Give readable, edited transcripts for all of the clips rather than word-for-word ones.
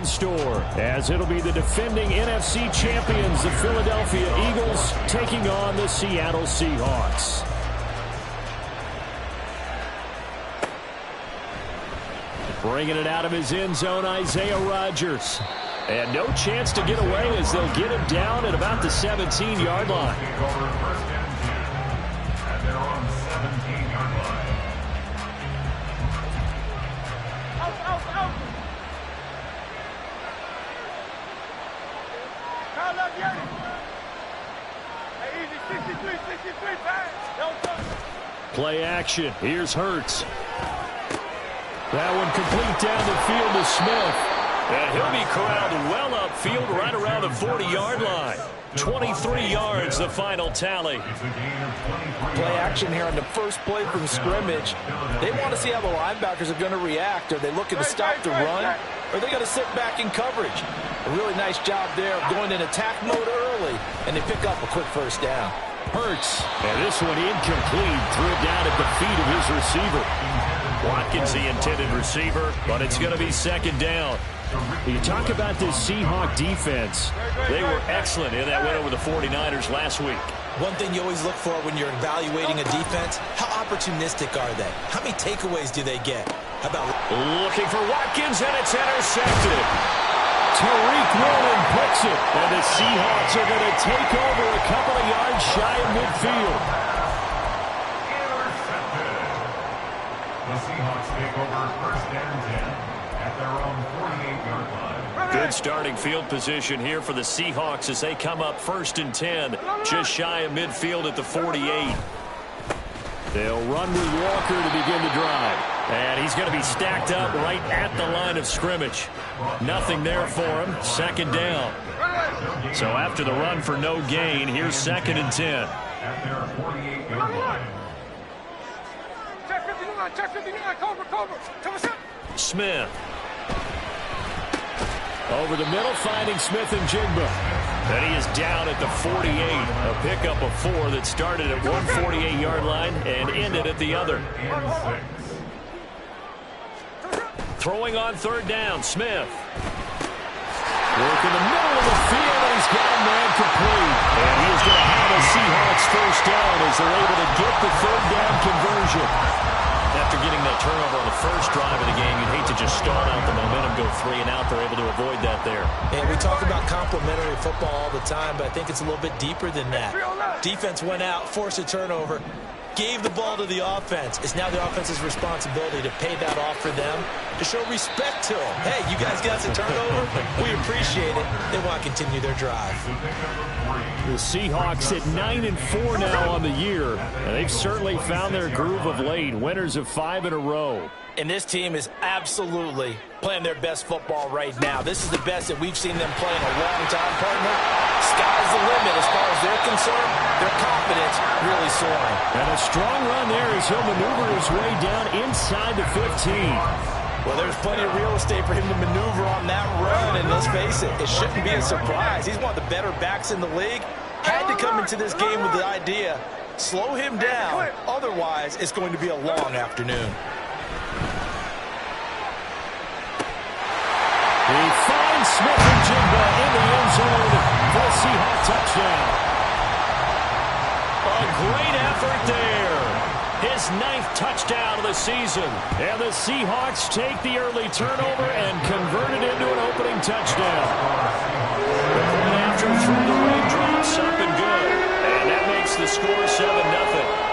store, as it'll be the defending NFC champions, the Philadelphia Eagles, taking on the Seattle Seahawks. Bringing it out of his end zone, Isaiah Rodgers. And no chance to get away as they'll get him down at about the 17-yard line. Play action. Here's Hurts. That one complete down the field to Smith. And he'll be corralled well upfield right around the 40-yard line. 23 yards, the final tally. Play action here on the first play from scrimmage. They want to see how the linebackers are going to react. Are they looking to stop the run? Or are they going to sit back in coverage? A really nice job there of going in attack mode early, and they pick up a quick first down. Hurts. And this one incomplete. Threw it down at the feet of his receiver. Watkins, the intended receiver, but it's going to be second down. You talk about this Seahawk defense. They were excellent in that win over the 49ers last week. One thing you always look for when you're evaluating a defense, how opportunistic are they? How many takeaways do they get? How about looking for Watkins, and it's intercepted. Tariq Woolen picks it, and the Seahawks are going to take over a couple of yards shy of midfield. The Seahawks take over first and 10 at their own 48-yard line. Good starting field position here for the Seahawks as they come up first and 10, just shy of midfield at the 48. They'll run with Walker to begin the drive. And he's going to be stacked up right at the line of scrimmage. Nothing there for him. Second down. So after the run for no gain, here's second and 10. At their 48-yard line. Smith. Over the middle, finding Smith and Jigba. And he is down at the 48. A pickup of 4 that started at one 48-yard line and ended at the other. Throwing on third down, Smith. Work in the middle of the field, and he's got a man complete. And he is going to have a Seahawks first down as they're able to get the third down conversion. After getting that turnover on the first drive of the game, you'd hate to just stall out the momentum, go 3 and out. They're able to avoid that there. And we talk about complementary football all the time, but I think it's a little bit deeper than that. Defense went out, forced a turnover, gave the ball to the offense. It's now the offense's responsibility to pay that off for them, to show respect to them. Hey, you guys got the turnover? We appreciate it. They want to continue their drive. The Seahawks at 9-4 now on the year, and they've certainly found their groove of late. Winners of 5 in a row. And this team is absolutely playing their best football right now. This is the best that we've seen them play in a long time, partner. Sky's the limit as far as they're concerned. Their confidence really soaring. And a strong run there as he'll maneuver his way down inside the 15. Well, there's plenty of real estate for him to maneuver on that run, and let's face it, it shouldn't be a surprise. He's one of the better backs in the league. Had to come into this game with the idea, slow him down, otherwise it's going to be a long afternoon. He finds Smith and Jigba in the end zone for a Seahawks touchdown. A great effort there. His 9th touchdown of the season. And the Seahawks take the early turnover and convert it into an opening touchdown. The point after through the raindrops up and good. And that makes the score 7-0.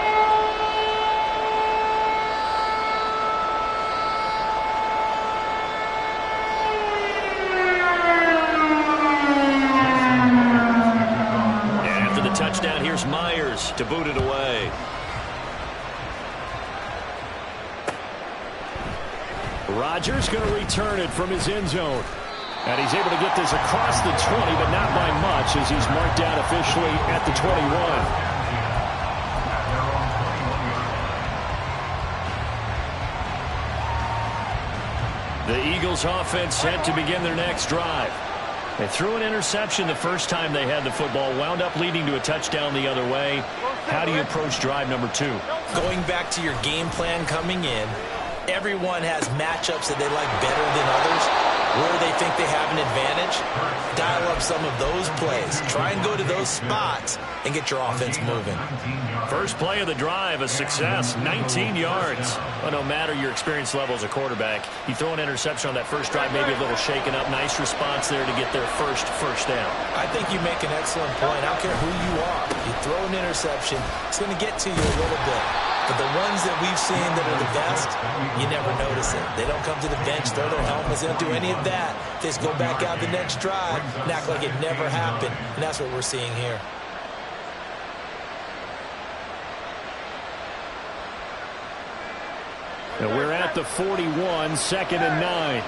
Touchdown, here's Myers to boot it away. Rodgers going to return it from his end zone. And he's able to get this across the 20, but not by much as he's marked out officially at the 21. The Eagles offense set to begin their next drive. They threw an interception the first time they had the football, wound up leading to a touchdown the other way. How do you approach drive number 2? Going back to your game plan coming in, everyone has matchups that they like better than others. where they think they have an advantage, dial up some of those plays. Try and go to those spots and get your offense moving. First play of the drive, a success, 19 yards. But no matter your experience level as a quarterback, you throw an interception on that first drive, maybe a little shaken up. Nice response there to get their first down. I think you make an excellent point. I don't care who you are. You throw an interception, it's going to get to you a little bit. But the ones that we've seen that are the best, you never notice it. They don't come to the bench, throw their helmets. They don't do any of that. They just go back out the next drive and act like it never happened. And that's what we're seeing here. And we're at the 41, 2nd and 9.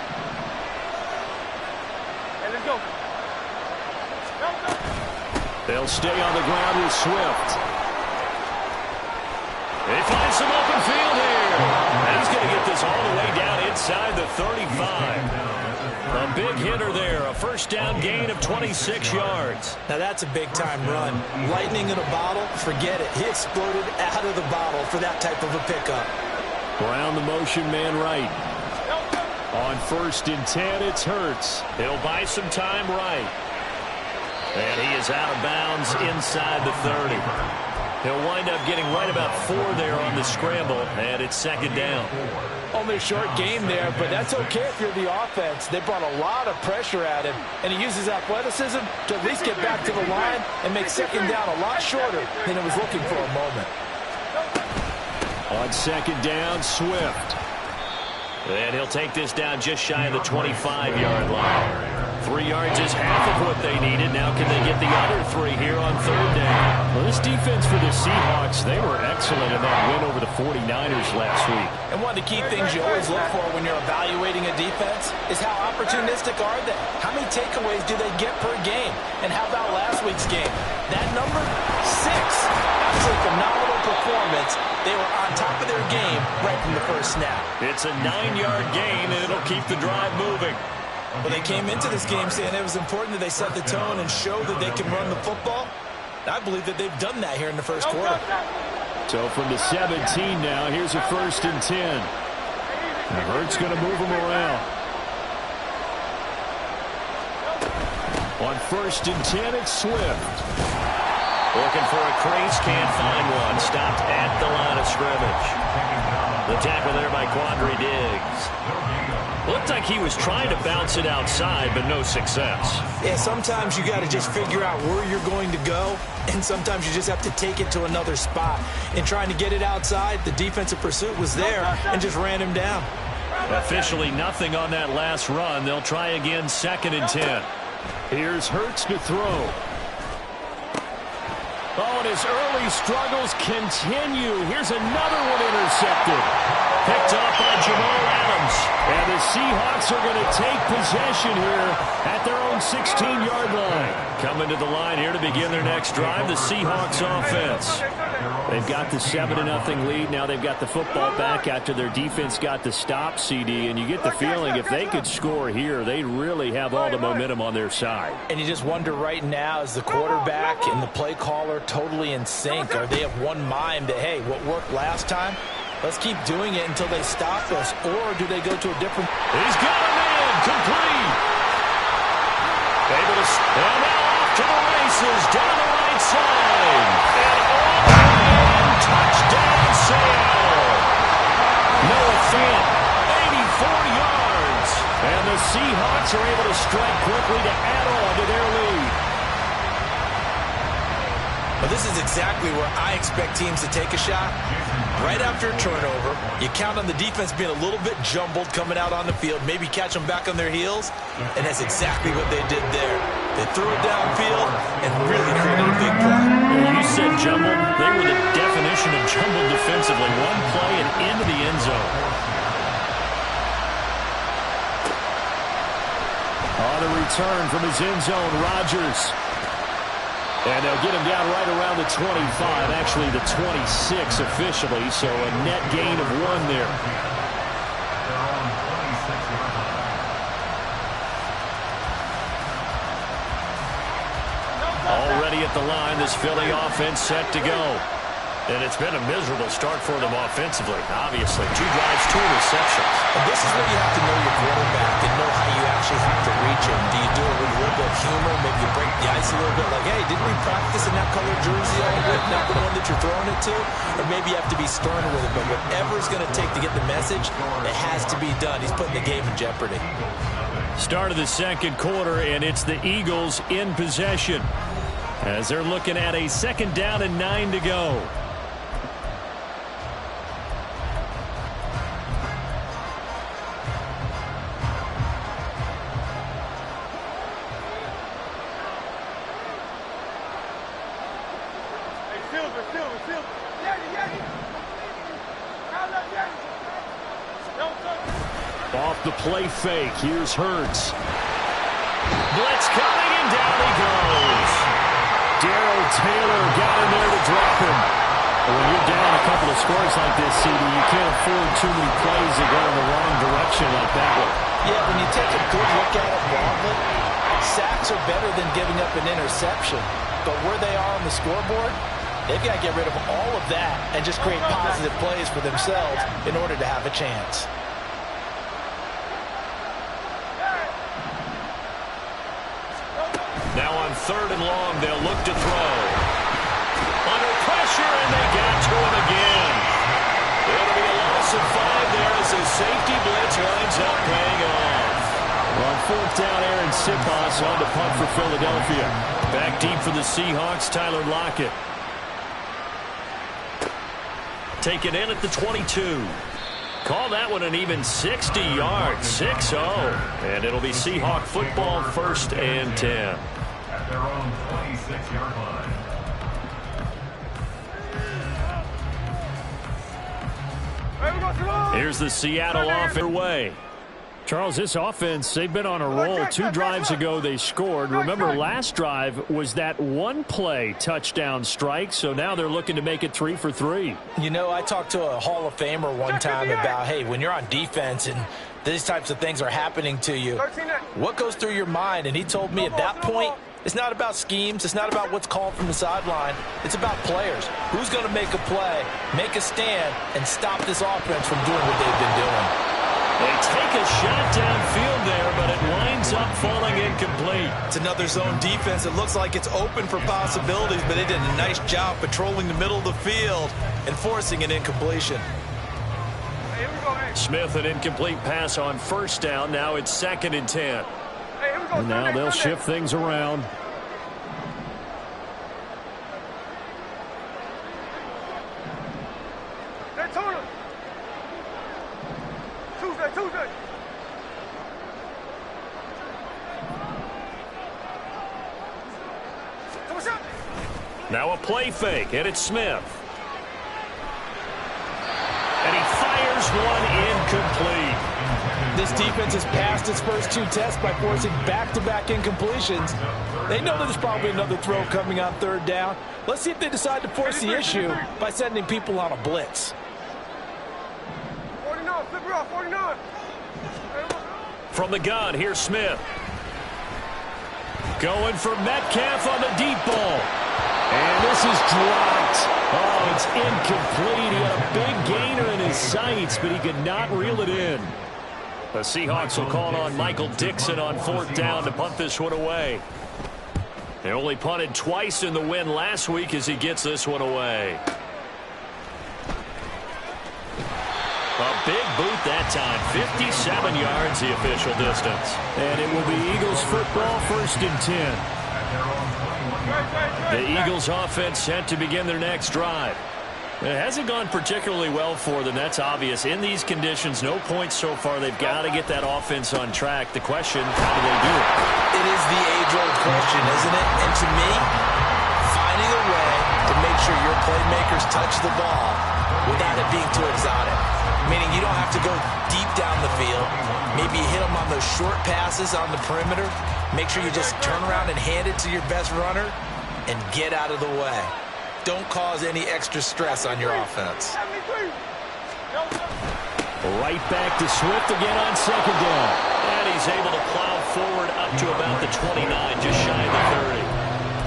Hey, let's go. They'll stay on the ground with Swift. They find some open field here. And he's going to get this all the way down inside the 35. A big hitter there. A first down gain of 26 yards. Now that's a big-time run. Lightning in a bottle, forget it. He exploded out of the bottle for that type of a pickup. Brown the motion man right. On 1st and 10, it's Hurts. He'll buy some time right. And he is out of bounds inside the 30. He'll wind up getting right about 4 there on the scramble, and it's 2nd down. Only a short game there, but that's okay if you're the offense. They brought a lot of pressure at him, and he uses athleticism to at least get back to the line and make 2nd down a lot shorter than it was looking for a moment. On 2nd down, Swift. And he'll take this down just shy of the 25-yard line. 3 yards is half of what they needed. Now can they get the other 3 here on 3rd down? Well, this defense for the Seahawks, they were excellent in that win over the 49ers last week. And one of the key things you always look for when you're evaluating a defense is how opportunistic are they? How many takeaways do they get per game? And how about last week's game? That number, 6. Absolutely phenomenal performance. They were on top of their game right from the first snap. It's a 9-yard gain, and it'll keep the drive moving. Well, they came into this game saying it was important that they set the tone and show that they can run the football. I believe that they've done that here in the first quarter. So from the 17 now, here's a 1st and 10. And Hurts going to move them around. On 1st and 10, it's Swift. Looking for a crease, can't find one. Stopped at the line of scrimmage. The tackle there by Quandre Diggs. Looked like he was trying to bounce it outside, but no success. Yeah, sometimes you got to just figure out where you're going to go, and sometimes you just have to take it to another spot. In trying to get it outside, the defensive pursuit was there and just ran him down. Officially nothing on that last run. They'll try again, 2nd and 10. Here's Hurts to throw. Oh, and his early struggles continue. Here's another one intercepted. Picked up by Jamal Adams. And the Seahawks are going to take possession here at their own 16-yard line. Coming to the line here to begin their next drive, the Seahawks offense. They've got the 7-0 lead. Now they've got the football back after their defense got the stop, CD. And you get the feeling if they could score here, they really have all the momentum on their side. And you just wonder right now, is the quarterback and the play caller totally in sync? Are they of one mind that, hey, what worked last time, let's keep doing it until they stop us? Or do they go to a different... He's got him in. Complete. Able to... And now off to the races down the right side. And all the way in. Touchdown, Seattle. Noah Fant, 84 yards. And the Seahawks are able to strike quickly to add on to their lead. But this is exactly where I expect teams to take a shot. Right after a turnover, you count on the defense being a little bit jumbled coming out on the field, maybe catch them back on their heels, and that's exactly what they did there. They threw it downfield and really created a big play. You said jumbled. They were the definition of jumbled defensively. One play and into the end zone. On the return from his end zone, Rodgers. And they'll get him down right around the 25, actually the 26 officially, so a net gain of 1 there. Already at the line, this Philly offense set to go. And it's been a miserable start for them offensively, obviously. 2 drives, 2 receptions. And this is where you have to know your quarterback and know how you actually pushes to reach him, do you do it with a little bit of humor? Maybe you break the ice a little bit, like, hey, didn't we practice in that colored jersey all week, not the one that you're throwing it to? Or maybe you have to be sterner with it, but whatever it's going to take to get the message, it has to be done. He's putting the game in jeopardy. Start of the second quarter, and it's the Eagles in possession as they're looking at a 2nd down and 9 to go. Off the play fake. Here's Hurts. Blitz coming, and down he goes. Darrell Taylor got in there to drop him. When you're down a couple of scores like this, CD, you can't afford too many plays that go in the wrong direction like that one. Yeah, when you take a good look at it broadly, sacks are better than giving up an interception. But where they are on the scoreboard, they've got to get rid of all of that and just create positive plays for themselves in order to have a chance. Now on 3rd and long, they'll look to throw. Under pressure, and they got to him again. It'll be a loss of 5 there as the safety blitz winds up paying off. On 4th down, Aaron Siposs on the punt for Philadelphia. Back deep for the Seahawks, Tyler Lockett. Taken in at the 22. Call that one an even 60 yards, 6-0. And it'll be Seahawk football, 1st and 10. At their own 26-yard line. Here's the Seattle offense way. Charles, this offense, they've been on a roll. 2 drives ago they scored. Remember, last drive was that 1-play touchdown strike, so now they're looking to make it 3 for 3. You know, I talked to a Hall of Famer one time about, hey, when you're on defense and these types of things are happening to you, what goes through your mind? And he told me at that point, it's not about schemes. It's not about what's called from the sideline. It's about players. Who's going to make a play, make a stand, and stop this offense from doing what they've been doing? They take a shot downfield there, but it winds up falling incomplete. It's another zone defense. It looks like it's open for possibilities, but they did a nice job patrolling the middle of the field and forcing an incompletion. Smith, an incomplete pass on 1st down. Now it's 2nd and 10. And now they'll shift things around. Now a play fake, and it's Smith. And he fires one incomplete. This defense has passed its first 2 tests by forcing back-to-back incompletions. They know there's probably another throw coming on 3rd down. Let's see if they decide to force the issue by sending people on a blitz. 49, flip it off, 49. From the gun, here's Smith. Going for Metcalf on the deep ball. And this is dropped. Oh, it's incomplete. He had a big gainer in his sights, but he could not reel it in. The Seahawks will call on Michael Dixon on 4th down to punt this one away. They only punted twice in the win last week as he gets this one away. A big boot that time. 57 yards the official distance. And it will be Eagles football, 1st and 10. The Eagles offense set to begin their next drive. It hasn't gone particularly well for them. That's obvious. In these conditions, no points so far. They've got to get that offense on track. The question, how do they do it? It is the age-old question, isn't it? And to me, finding a way to make sure your playmakers touch the ball without it being too exotic. Meaning you don't have to go deep down the field. Maybe you hit them on those short passes on the perimeter. Make sure you just turn around and hand it to your best runner and get out of the way. Don't cause any extra stress on your offense. Right back to Swift again on 2nd down. And he's able to plow forward up to about the 29, just shy of the 30.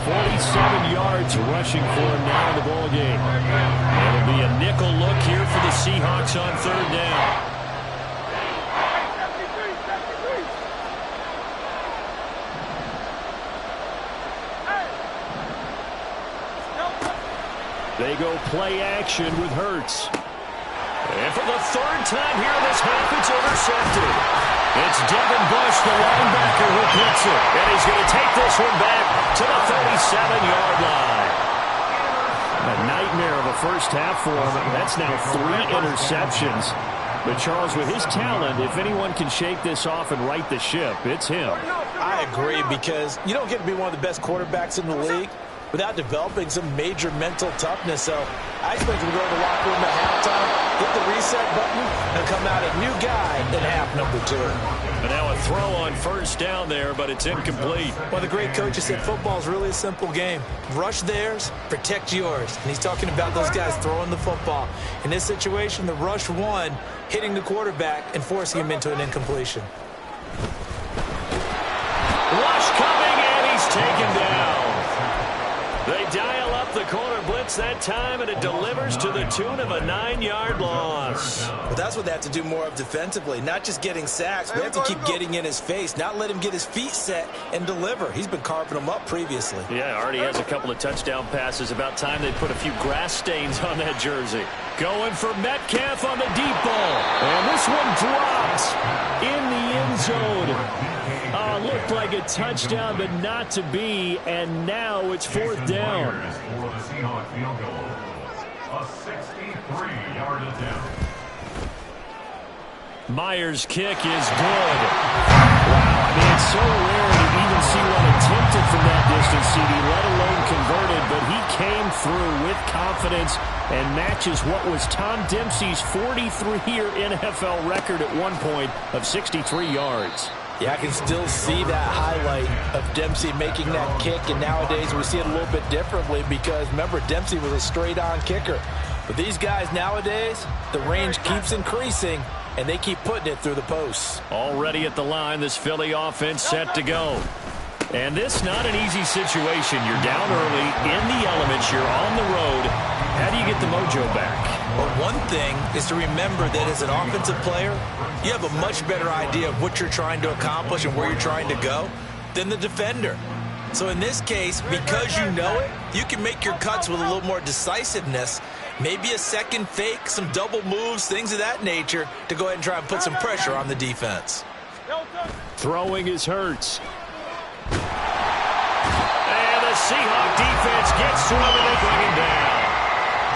47 yards rushing for him now in the ball game. It'll be a nickel look here for the Seahawks on 3rd down. They go play action with Hurts. And for the third time here in this half, it's intercepted. It's Devin Bush, the linebacker, who picks it. And he's going to take this one back to the 37-yard line. A nightmare of a first half for him. That's now 3 interceptions. But, Charles, with his talent, if anyone can shake this off and right the ship, it's him. I agree, because you don't get to be one of the best quarterbacks in the league without developing some major mental toughness. So I expect him to go to the locker room at halftime, hit the reset button, and come out a new guy in half number 2. And now a throw on first down there, but it's incomplete. Well, the great coach has said football is really a simple game. Rush theirs, protect yours. And he's talking about those guys throwing the football. In this situation, the rush won, hitting the quarterback and forcing him into an incompletion. Rush coming, and he's taken down. They dial up the corner blitz that time, and it delivers to the tune of a 9-yard loss. Well, that's what they have to do more of defensively, not just getting sacks. We have to keep getting in his face, not let him get his feet set and deliver. He's been carving them up previously. Yeah, already has a couple of touchdown passes. About time they put a few grass stains on that jersey. Going for Metcalf on the deep ball. And this one drops in the end zone. Looked like a touchdown, but not to be. And now it's 4th down. For the Seahawks field goal. A 63-yard attempt. Myers' kick is good. Wow, I mean, it's so rare to even see one attempted from that distance, CD, let alone converted, but he came through with confidence and matches what was Tom Dempsey's 43-year NFL record at one point of 63 yards. Yeah, I can still see that highlight of Dempsey making that kick, and nowadays we see it a little bit differently because, remember, Dempsey was a straight-on kicker. But these guys nowadays, the range keeps increasing, and they keep putting it through the posts. Already at the line, this Philly offense set to go. And this not an easy situation. You're down early, in the elements, you're on the road. How do you get the mojo back? Well, one thing is to remember that as an offensive player, you have a much better idea of what you're trying to accomplish and where you're trying to go than the defender. So in this case, because you know it, you can make your cuts with a little more decisiveness, maybe a second fake, some double moves, things of that nature, to go ahead and try and put some pressure on the defense. Throwing is Hurts. And the Seahawks defense gets to him and they bring him down.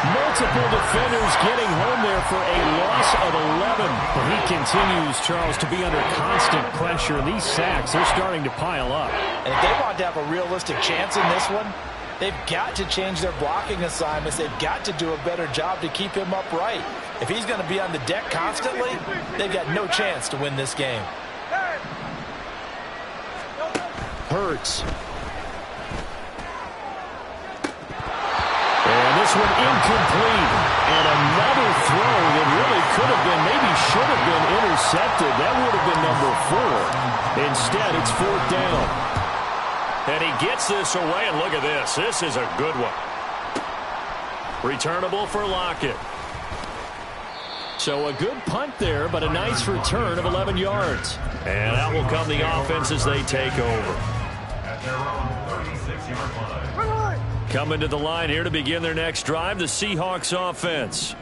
Multiple defenders getting home there for a loss of 11. But he continues, Charles, to be under constant pressure. These sacks, they're starting to pile up. And if they want to have a realistic chance in this one, they've got to change their blocking assignments. They've got to do a better job to keep him upright. If he's going to be on the deck constantly, they've got no chance to win this game. Hurts. And this one incomplete. And another throw that really could have been, maybe should have been intercepted. That would have been number 4. Instead, it's 4th down. And he gets this away, and look at this. This is a good one. Returnable for Lockett. So a good punt there, but a nice return of 11 yards. And out will come the offense as they take over. At their own 36-yard line. Coming to the line here to begin their next drive, the Seahawks offense.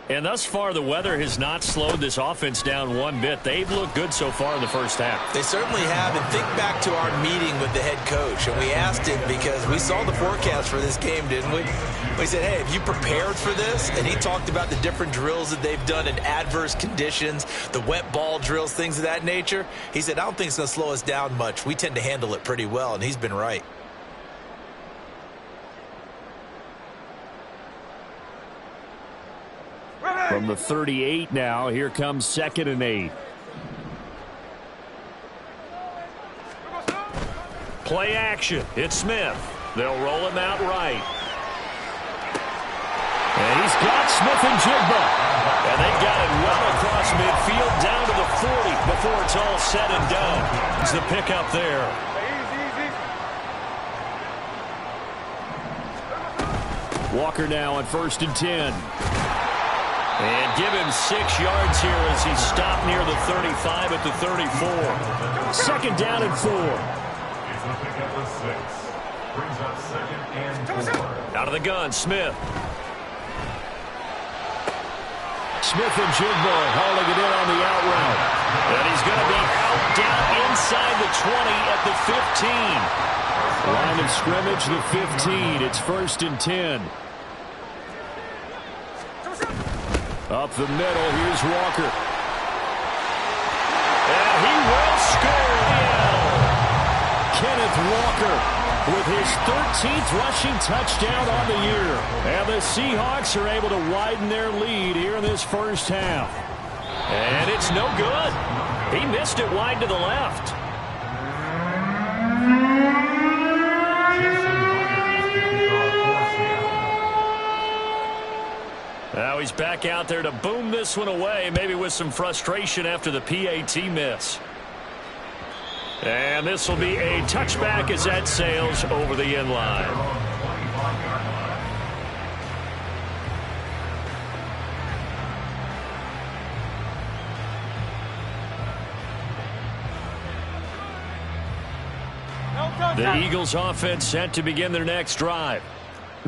And thus far, the weather has not slowed this offense down one bit. They've looked good so far in the first half. They certainly have. And think back to our meeting with the head coach. And we asked him because we saw the forecast for this game, didn't we? We said, hey, have you prepared for this? And he talked about the different drills that they've done in adverse conditions, the wet ball drills, things of that nature. He said, I don't think it's going to slow us down much. We tend to handle it pretty well, and he's been right. From the 38 now, here comes 2nd and 8. Play action. It's Smith. They'll roll him out right. And he's got Smith and Jigba. And they've got it well across midfield down to the 40 before it's all said and done. It's the pickup there. Walker now on 1st and 10. And give him 6 yards here as he's stopped near the 35 at the 34. 2nd down and 4. It's a pickup of 6. Brings up 2nd and 4. Out of the gun, Smith. Smith-Njigba hauling it in on the out route. And he's going to be out down inside the 20 at the 15. Line of scrimmage, the 15. It's 1st and 10. Up the middle, here's Walker. And he will score. Kenneth Walker with his 13th rushing touchdown on the year. And the Seahawks are able to widen their lead here in this first half. And it's no good. He missed it wide to the left. Now he's back out there to boom this one away, maybe with some frustration after the PAT miss. And this will be a touchback as that sails over the end line. The Eagles offense set to begin their next drive.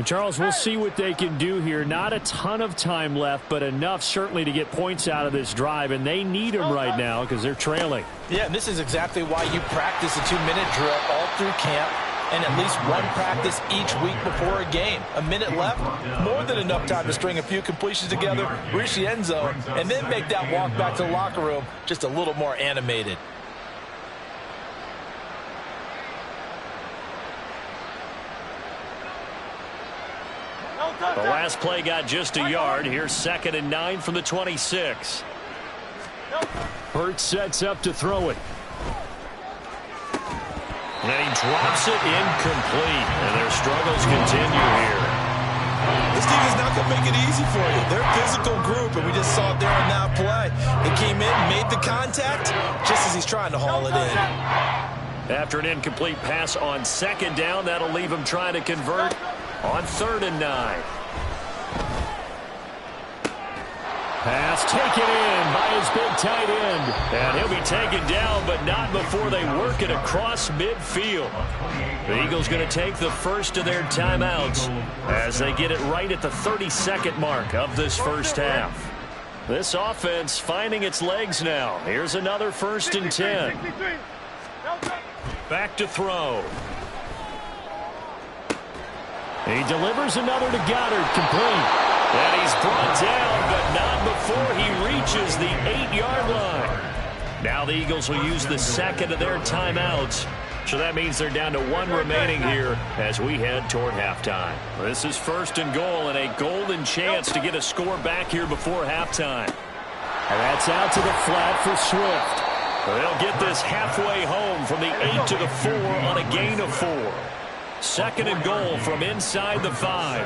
Charles, we'll see what they can do here. Not a ton of time left, but enough certainly to get points out of this drive, and they need them right now because they're trailing. Yeah, and this is exactly why you practice a 2-minute drill all through camp and at least one practice each week before a game. A minute left, more than enough time to string a few completions together, reach the end zone, and then make that walk back to the locker room just a little more animated. The last play got just a yard. Here's 2nd and 9 from the 26. Hurts sets up to throw it. And he drops it incomplete. And their struggles continue here. This team is not going to make it easy for you. They're a physical group, and we just saw it there on that play. They came in, made the contact, just as he's trying to haul it in. After an incomplete pass on 2nd down, that'll leave him trying to convert on 3rd and 9. Pass taken in by his big tight end. And he'll be taken down, but not before they work it across midfield. The Eagles going to take the first of their timeouts as they get it right at the 32nd mark of this first half. This offense finding its legs now. Here's another 1st and 10. Back to throw. He delivers another to Goddard, complete. And he's brought down, but not before he reaches the 8-yard line. Now the Eagles will use the 2nd of their timeouts. So that means they're down to 1 remaining here as we head toward halftime. This is 1st and goal and a golden chance to get a score back here before halftime. And that's out to the flat for Swift. They'll get this halfway home from the 8 to the 4 on a gain of 4. 2nd and goal from inside the 5.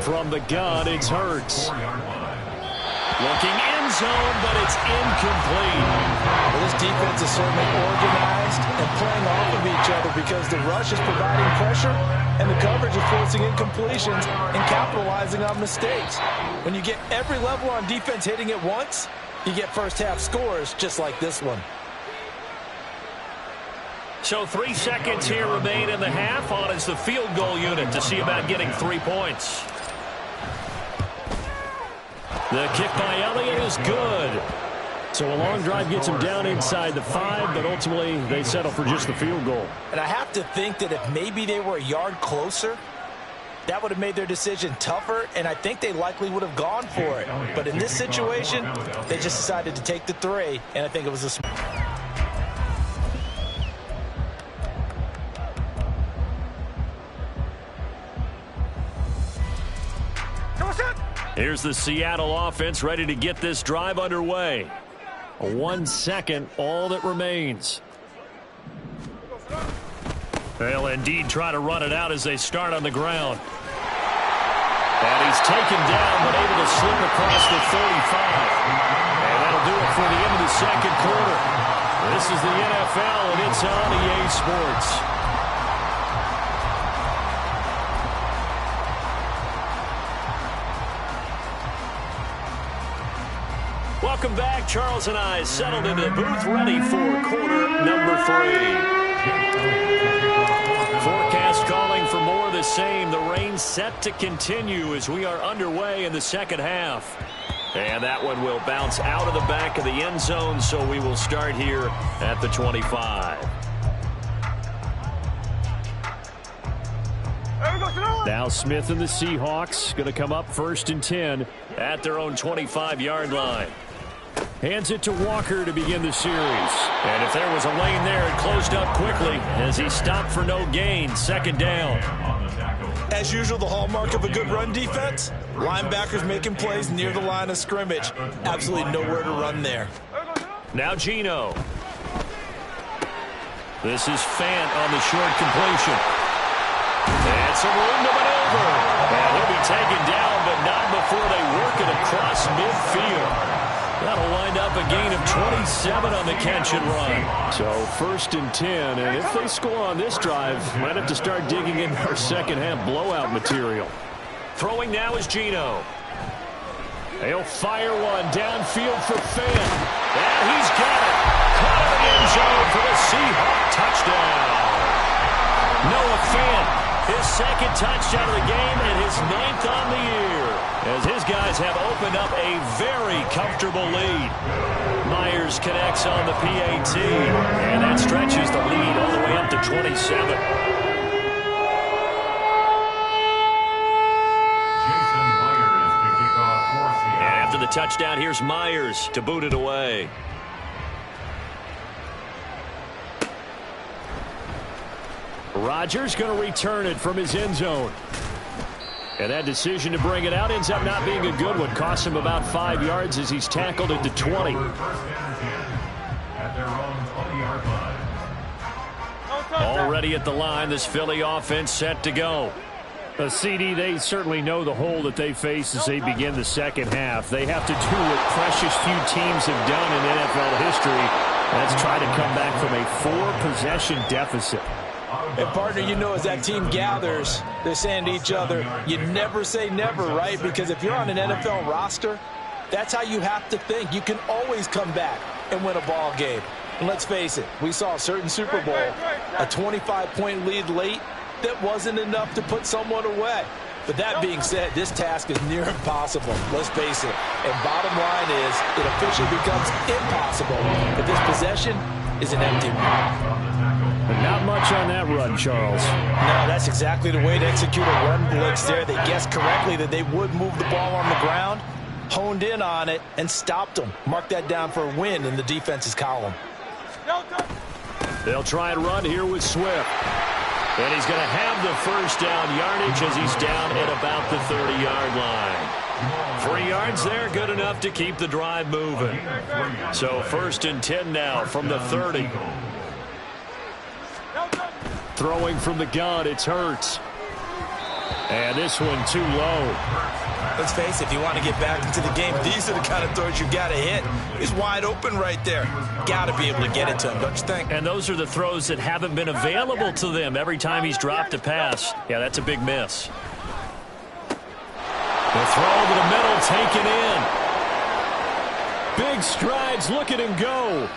From the gun, it's Hurts. Looking end zone, but it's incomplete. Well, this defense is certainly organized and playing off of each other because the rush is providing pressure and the coverage is forcing incompletions and capitalizing on mistakes. When you get every level on defense hitting at once, you get first half scores just like this one. So 3 seconds here remain in the half. On is the field goal unit to see about getting 3 points. The kick by Elliott is good. So a long drive gets them down inside the 5, but ultimately they settle for just the field goal. And I have to think that if maybe they were a yard closer, that would have made their decision tougher, and I think they likely would have gone for it. But in this situation, they just decided to take the 3, and I think it was a smart. Here's the Seattle offense ready to get this drive underway. 1 second, all that remains. They'll indeed try to run it out as they start on the ground. And he's taken down, but able to slip across the 35. And that'll do it for the end of the 2nd quarter. This is the NFL, and it's on EA Sports. Welcome back. Charles and I settled into the booth ready for quarter number 3. Forecast calling for more of the same. The rain set to continue as we are underway in the 2nd half. And that one will bounce out of the back of the end zone, so we will start here at the 25. Now Smith and the Seahawks going to come up 1st and 10 at their own 25-yard line. Hands it to Walker to begin the series. And if there was a lane there, it closed up quickly as he stopped for no gain. 2nd down. As usual, the hallmark of a good run defense, linebackers making plays near the line of scrimmage. Absolutely nowhere to run there. Now Geno. This is Fant on the short completion. And some room to maneuver. And he'll be taken down, but not before they work it across midfield. That'll wind up a gain of 27 on the catch and run. So 1st and 10, and if they score on this drive, might have to start digging in our second half blowout material. Throwing now is Geno. They'll fire one downfield for Fant. And he's got it. Caught in the end zone for the Seahawks touchdown. Noah Fant, his 2nd touchdown of the game and his 9th on the year, as his guys have opened up a very comfortable lead. Myers connects on the PAT, and that stretches the lead all the way up to 27. And after the touchdown, here's Myers to boot it away. Rodgers going to return it from his end zone. And that decision to bring it out ends up not being a good one. Costs him about 5 yards as he's tackled at the 20. Already at the line, this Philly offense set to go. CD, they certainly know the hole that they face as they begin the second half. They have to do what precious few teams have done in NFL history. That's try to come back from a 4-possession deficit. And, partner, you know, as that team gathers, they're saying to each other, you never say never, right? Because if you're on an NFL roster, that's how you have to think. You can always come back and win a ball game. And let's face it, we saw a certain Super Bowl, a 25-point lead late that wasn't enough to put someone away. But that being said, this task is near impossible. Let's face it. And bottom line is, it officially becomes impossible if this possession is an empty one. But not much on that run, Charles. No, that's exactly the way to execute a run blitz there. They guessed correctly that they would move the ball on the ground, honed in on it, and stopped them. Mark that down for a win in the defense's column. They'll try and run here with Swift. And he's going to have the 1st down yardage as he's down at about the 30-yard line. 3 yards there, good enough to keep the drive moving. So 1st and 10 now from the 30. Throwing from the gun, it's Hurts. And this one too low. Let's face it, if you want to get back into the game, these are the kind of throws you got to hit. He's wide open right there. Got to be able to get it to him, don't you think? And those are the throws that haven't been available to them every time he's dropped a pass. Yeah, that's a big miss. The throw to the middle, taken in. Big strides, look at him go.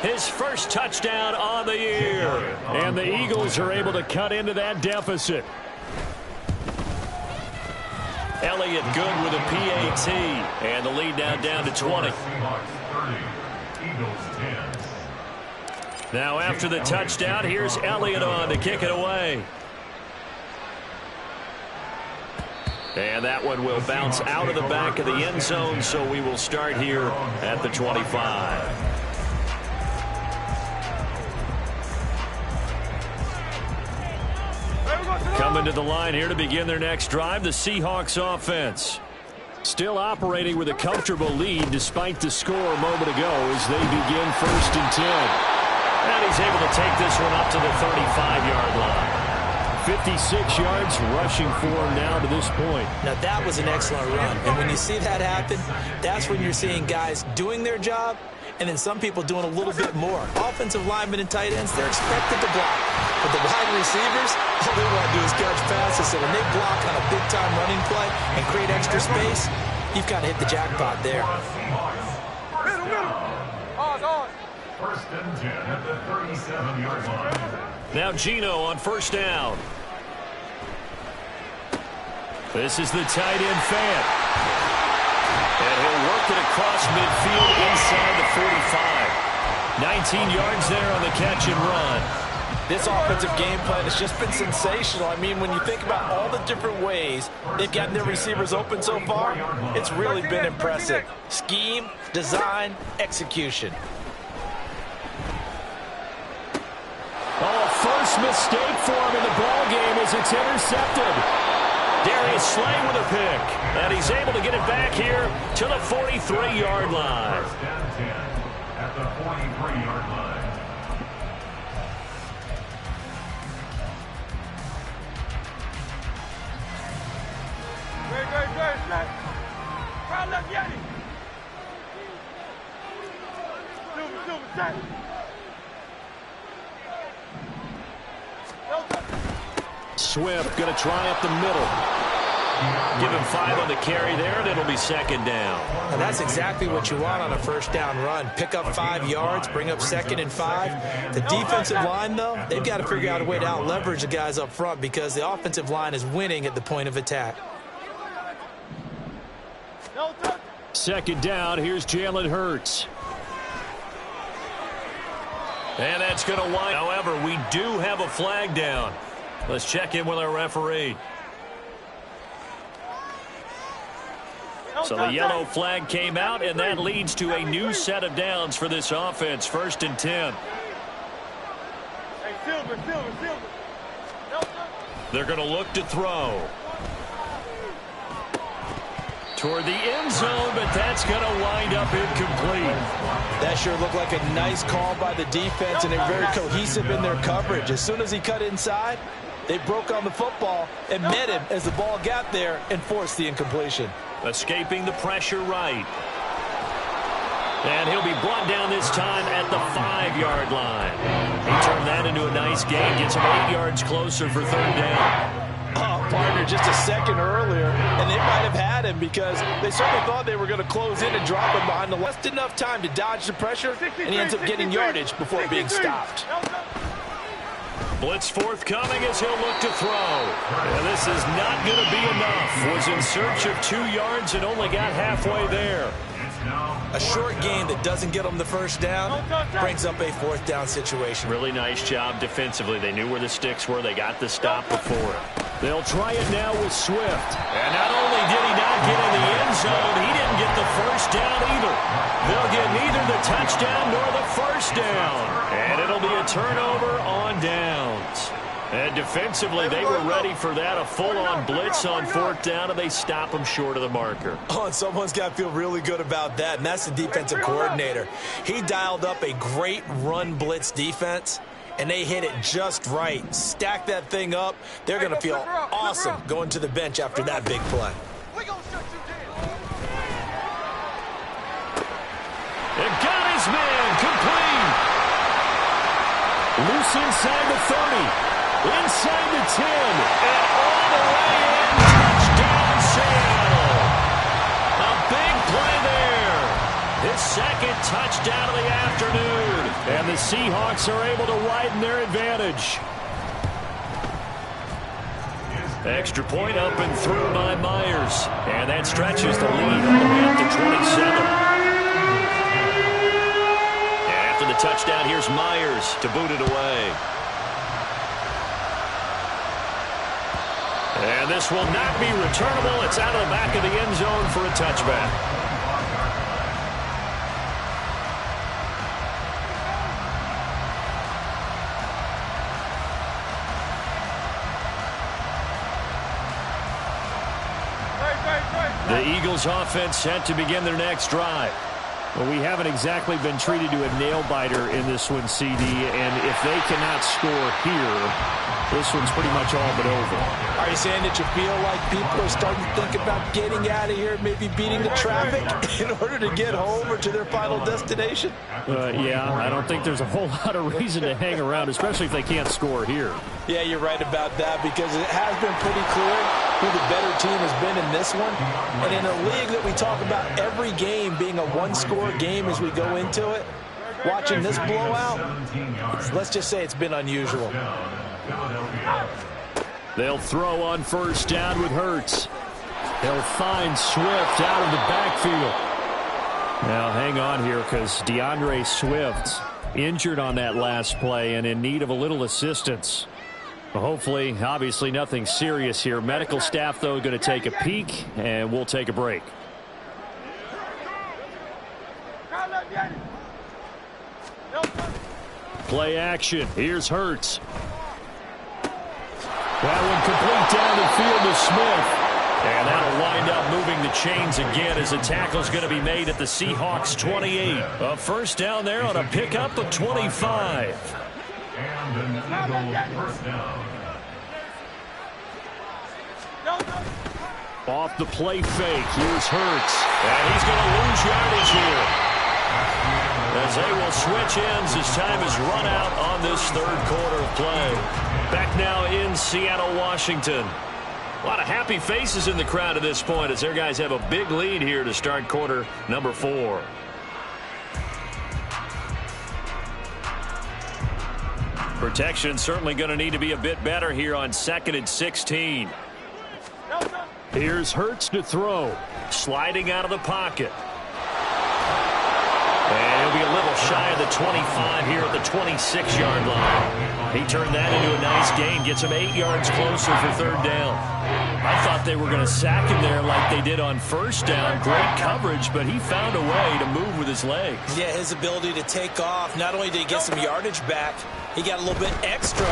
His first touchdown on the year. And the Eagles are able to cut into that deficit. Elliott good with a PAT. And the lead now down to 20. Now after the touchdown, here's Elliott on to kick it away. And that one will bounce out of the back of the end zone, so we will start here at the 25. Coming to the line here to begin their next drive, the Seahawks offense. Still operating with a comfortable lead despite the score a moment ago as they begin 1st and 10. And he's able to take this one up to the 35-yard line. 56 yards rushing for him now to this point. Now that was an excellent run. And when you see that happen, that's when you're seeing guys doing their job and then some people doing a little bit more. Offensive linemen and tight ends, they're expected to block. But the wide receivers, all they want to do is catch passes. So when they block on a big-time running play and create extra space, you've kind of hit the jackpot there. First and 10 at the 37-yard line. Now Geno on 1st down. This is the tight end Fant. And he'll work it across midfield inside the 45. 19 yards there on the catch and run. This offensive game plan has just been sensational. I mean, when you think about all the different ways they've gotten their receivers open so far, it's really been impressive. Scheme, design, execution. Oh, first mistake for him in the ball game as it's intercepted. Darius Slay with a pick. And he's able to get it back here to the 43-yard line. First and 10 at the 43-yard line. Swift going to try up the middle. Give him 5 on the carry there, and it'll be second down. And that's exactly what you want on a first down run. Pick up 5 yards, bring up 2nd and 5. The defensive line, though, they've got to figure out a way to out-leverage the guys up front because the offensive line is winning at the point of attack. Second down, here's Jalen Hurts. And that's going to wind. However, we do have a flag down. Let's check in with our referee. So the yellow flag came out, and that leads to a new set of downs for this offense. 1st and 10. They're going to look to throw. Toward the end zone, but that's going to wind up incomplete. That sure looked like a nice call by the defense, and they're very cohesive in their coverage. As soon as he cut inside, they broke on the football and met him as the ball got there and forced the incompletion. Escaping the pressure right. And he'll be brought down this time at the 5-yard line. He turned that into a nice gain, gets him 8 yards closer for 3rd down. Partner just a second earlier, and they might have had him because they certainly thought they were going to close in and drop him behind the left enough time to dodge the pressure, and he ends up getting yardage before being stopped. Blitz forthcoming as he'll look to throw. And this is not going to be enough. Was in search of 2 yards and only got halfway there. A short game that doesn't get them the first down brings up a 4th down situation. Really nice job defensively. They knew where the sticks were. They got the stop before. They'll try it now with Swift. And not only did he not get in the end zone, he didn't get the first down either. They'll get neither the touchdown nor the first down. And it'll be a turnover on downs. And defensively, they were ready for that, a full-on blitz on 4th down, and they stop him short of the marker. Oh, and someone's got to feel really good about that, and that's the defensive coordinator. He dialed up a great run blitz defense, and they hit it just right. Stack that thing up. They're going to feel awesome going to the bench after that big play. And got his man complete. Loose inside the 30. Inside the 10. And all the way in. Touchdown, Seattle. A big play there. His 2nd touchdown of the afternoon. And the Seahawks are able to widen their advantage. Extra point up and through by Myers. And that stretches the lead all the way up to 27. And after the touchdown, here's Myers to boot it away. And this will not be returnable. It's out of the back of the end zone for a touchback. The Eagles offense set to begin their next drive. Well, we haven't exactly been treated to a nail-biter in this one, CD, and if they cannot score here, this one's pretty much all but over. Are you saying that you feel like people are starting to think about getting out of here, maybe beating the traffic in order to get home or to their final destination? Yeah, I don't think there's a whole lot of reason to hang around, especially if they can't score here. Yeah, you're right about that because it has been pretty clear who the better team has been in this one. And in a league that we talk about every game being a one-score game as we go into it, watching this blowout, let's just say it's been unusual. They'll throw on 1st down with Hurts. He'll find Swift out of the backfield. Now, hang on here because DeAndre Swift injured on that last play and in need of a little assistance. Hopefully, obviously nothing serious here. Medical staff, though, going to take a peek, and we'll take a break. Play action. Here's Hurts. That one complete down the field to Smith. And that'll wind up moving the chains again as a tackle's going to be made at the Seahawks 28. A first down there on a pickup of 25. And an Eagle first down. Off the play fake. Here's Hurts. And he's going to lose yardage here, as they will switch ends as time is run out on this third quarter of play. Back now in Seattle, Washington. A lot of happy faces in the crowd at this point as their guys have a big lead here to start quarter number 4. Protection certainly going to need to be a bit better here on 2nd and 16. Here's Hurts to throw. Sliding out of the pocket. And he'll be a little shy of the 25 here at the 26-yard line. He turned that into a nice gain, gets him 8 yards closer for third down. I thought they were going to sack him there like they did on first down. Great coverage, but he found a way to move with his legs. Yeah, his ability to take off. Not only did he get some yardage back, he got a little bit extra